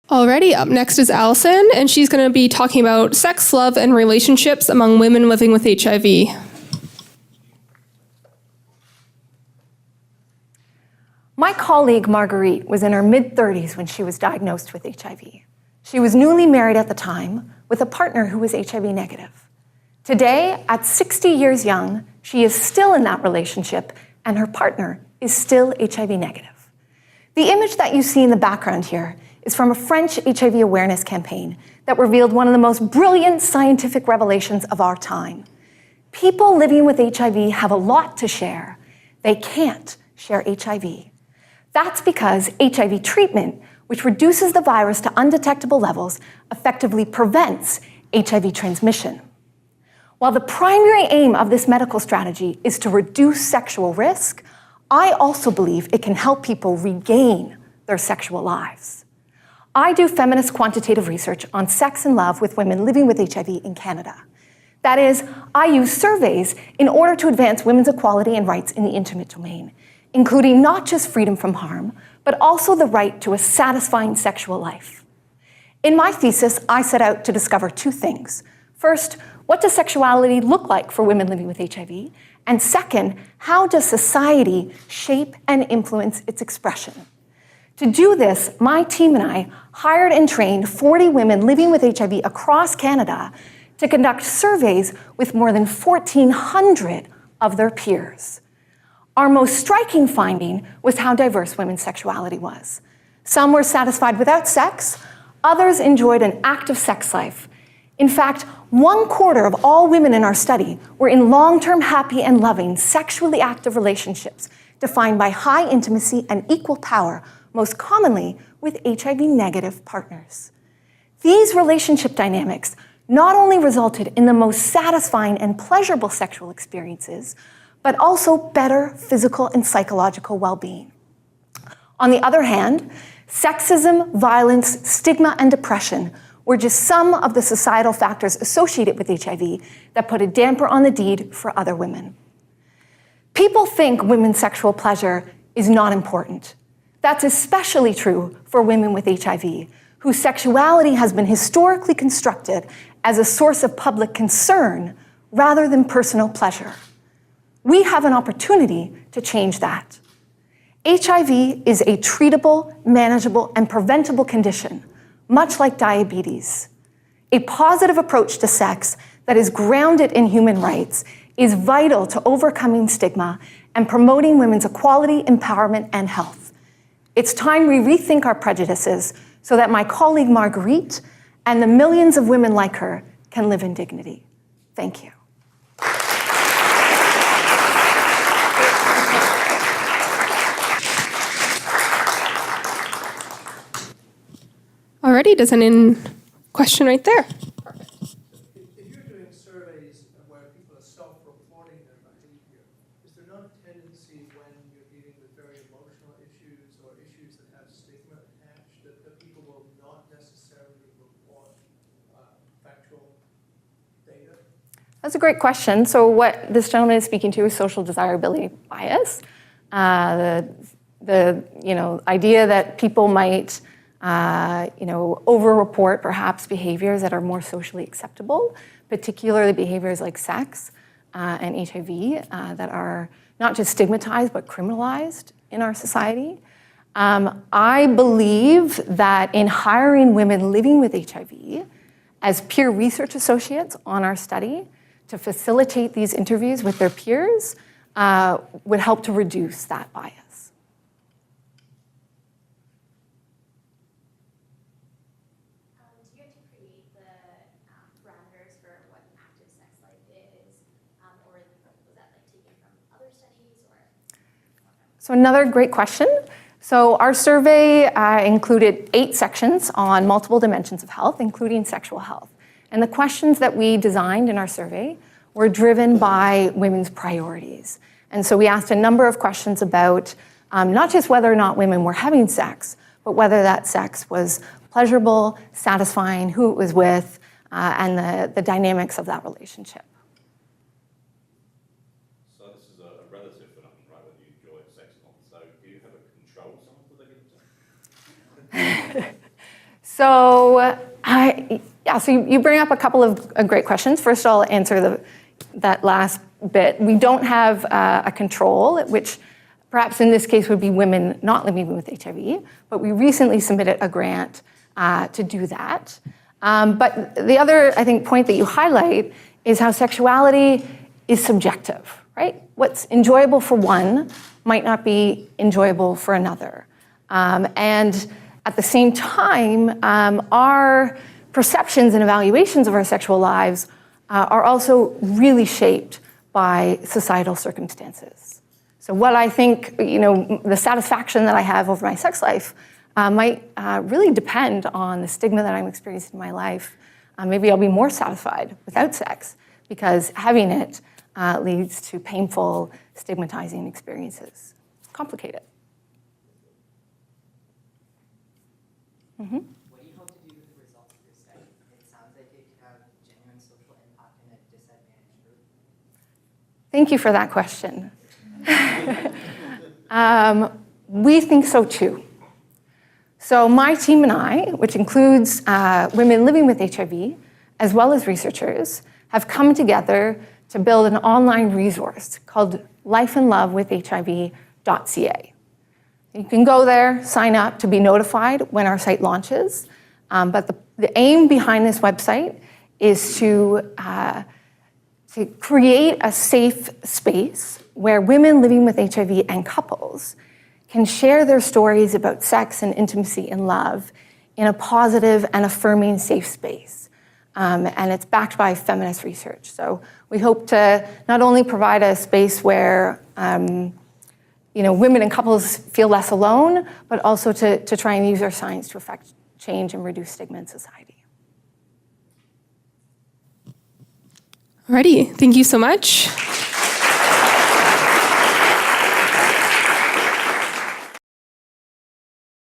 Alrighty, up next is Allison, and she's going to be talking about sex, love, and relationships among women living with HIV. My colleague Marguerite was in her mid-30s when she was diagnosed with HIV. She was newly married at the time with a partner who was HIV negative. Today, at 60 years young, she is still in that relationship and her partner is still HIV negative. The image that you see in the background here is from a French HIV awareness campaign that revealed one of the most brilliant scientific revelations of our time. People living with HIV have a lot to share. They can't share HIV. That's because HIV treatment, which reduces the virus to undetectable levels, effectively prevents HIV transmission. While the primary aim of this medical strategy is to reduce sexual risk, I also believe it can help people regain their sexual lives. I do feminist quantitative research on sex and love with women living with HIV in Canada. That is, I use surveys in order to advance women's equality and rights in the intimate domain, including not just freedom from harm, but also the right to a satisfying sexual life. In my thesis, I set out to discover two things. First, what does sexuality look like for women living with HIV? And second, how does society shape and influence its expression? To do this, my team and I hired and trained 40 women living with HIV across Canada to conduct surveys with more than 1,400 of their peers. Our most striking finding was how diverse women's sexuality was. Some were satisfied without sex, others enjoyed an active sex life. In fact, 1/4 of all women in our study were in long-term happy and loving sexually active relationships defined by high intimacy and equal power, most commonly with HIV-negative partners. These relationship dynamics not only resulted in the most satisfying and pleasurable sexual experiences, but also better physical and psychological well-being. On the other hand, sexism, violence, stigma, and depression were just some of the societal factors associated with HIV that put a damper on the deed for other women. People think women's sexual pleasure is not important. That's especially true for women with HIV, whose sexuality has been historically constructed as a source of public concern rather than personal pleasure. We have an opportunity to change that. HIV is a treatable, manageable, and preventable condition, much like diabetes. A positive approach to sex that is grounded in human rights is vital to overcoming stigma and promoting women's equality, empowerment, and health. It's time we rethink our prejudices so that my colleague Marguerite and the millions of women like her can live in dignity. Thank you. Alrighty, does anyone question right there? If you're doing surveys where people are self-reporting their behavior, is there not a tendency when you're dealing with very emotional issues or issues that have stigma attached that people will not necessarily report factual data? That's a great question. So what this gentleman is speaking to is social desirability bias. The idea that people might over-report perhaps behaviors that are more socially acceptable, particularly behaviors like sex and HIV that are not just stigmatized but criminalized in our society. I believe that in hiring women living with HIV as peer research associates on our study to facilitate these interviews with their peers would help to reduce that bias. So another great question. So our survey included 8 sections on multiple dimensions of health, including sexual health. And the questions that we designed in our survey were driven by women's priorities. And so we asked a number of questions about not just whether or not women were having sex, but whether that sex was pleasurable, satisfying, who it was with, and the dynamics of that relationship. So, so you bring up a couple of great questions. First, I'll answer that last bit. We don't have a control, which perhaps in this case would be women not living with HIV, but we recently submitted a grant to do that. But the other, I think, point that you highlight is how sexuality is subjective, right? What's enjoyable for one might not be enjoyable for another. And at the same time, our perceptions and evaluations of our sexual lives are also really shaped by societal circumstances. So what I think, the satisfaction that I have over my sex life might really depend on the stigma that I'm experiencing in my life. Maybe I'll be more satisfied without sex because having it leads to painful, stigmatizing experiences. It's complicated. Mm-hmm. What do you hope to do with the results of your study? It sounds like it could have genuine social impact in a disadvantaged group. Thank you for that question. We think so too. So my team and I, which includes women living with HIV, as well as researchers, have come together to build an online resource called lifeandlovewithhiv.ca. You can go there, sign up to be notified when our site launches. But the aim behind this website is to create a safe space where women living with HIV and couples can share their stories about sex and intimacy and love in a positive and affirming safe space. And it's backed by feminist research. So we hope to not only provide a space where women and couples feel less alone, but also to try and use our science to affect change and reduce stigma in society. Alrighty, thank you so much.